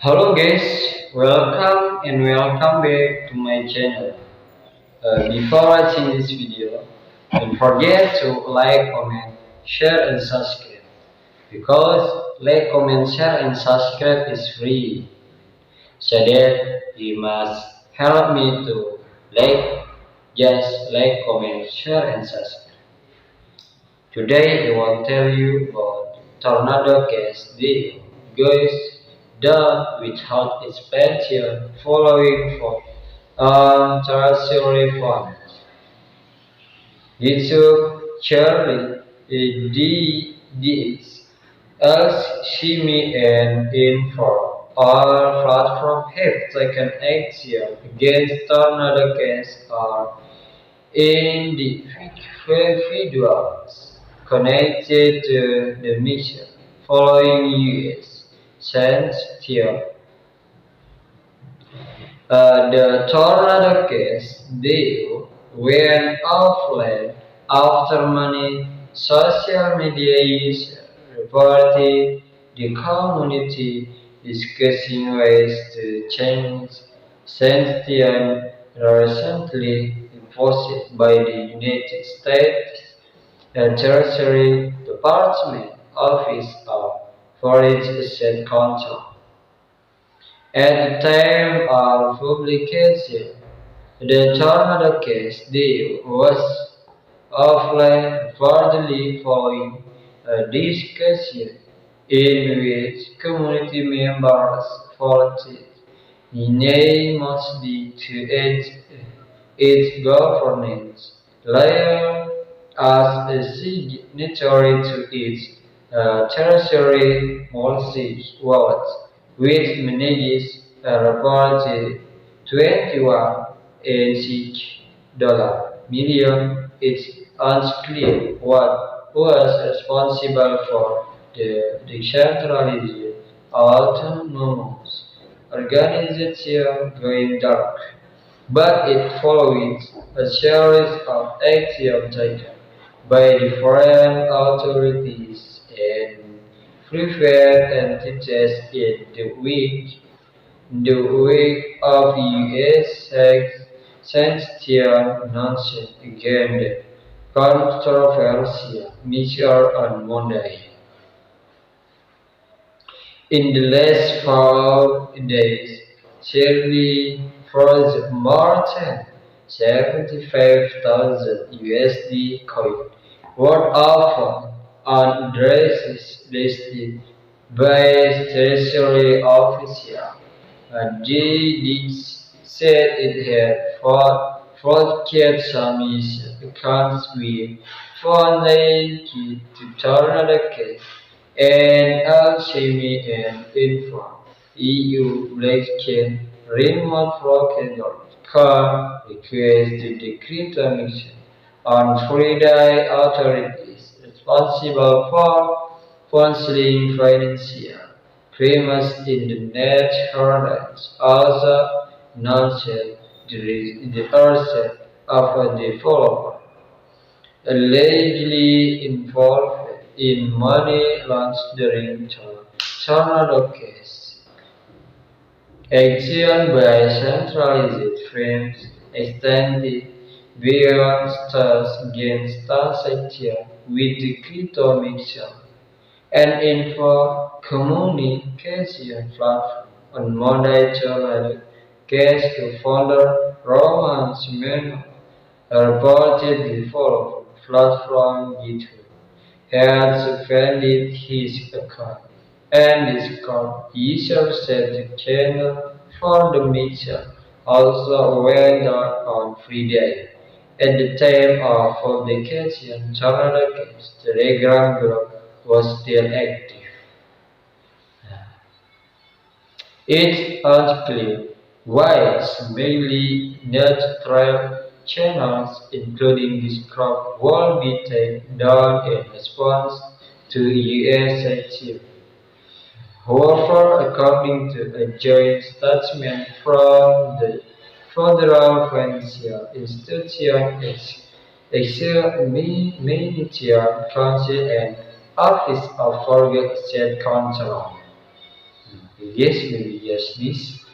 Hello guys, welcome back to my channel. Before watching this video, don't forget to like, comment, share and subscribe because like, comment, share and subscribe is free. So that you must help me to like, comment, share and subscribe. Today I will tell you about tornado case video. Guys, done without expansion following for tertiary fund. YouTube Charlie DDX as Shimi and Info. All platforms have taken action against tornado case or individuals connected to the mission following U.S. censorship. The tornado case deal went offline after many social media users reported the community discussing ways to change censorship recently imposed by the United States Treasury Department Office of Foreign Asset Control. At the time of publication, the tornado case deal was offline reportedly following a discussion in which community members voted unanimously to its governance layer as a signatory to its treasury policy wallet, which manages a reported 21.6 million. It's unclear what was responsible for the decentralized autonomous organization going dark, but it followed a series of actions taken by the foreign authorities and private entities in the wake of U.S. sanctions announced against the controversial measure on Monday. In the last 4 days, Shirley froze more than 75,000 USD coin worth of addresses listed by Treasury officials. GDX said it had fraudulent some user accounts with phone linked to tornado case and alchemy and info. EU blockchain remote broker requested the crypto mission on Friday. Authorities responsible for counseling financial crimes in the Netherlands also announced the arrest of a developer allegedly involved in money laundering tornado case. Action by centralized firms extended beyond stars against transaction with the crypto mission and info communication platform on Monday. Tornado case co-founder Roman Simeno reported the developer platform GitHub had suspended his account, and Discord users said the channel for the mission also went down on Friday. At the time of publication, Tornado Games Telegram group was still active. It's unclear why seemingly neutral channels, including this group, will be taken down in response to U.S. sanctions. However, according to a joint statement from the Federal Financial Institution, Examination Council and Office of Foreign Asset Control, Yes, maybe just this.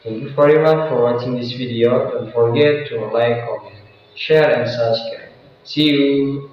Thank you very much for watching this video. Don't forget to like, comment, share, and subscribe. See you.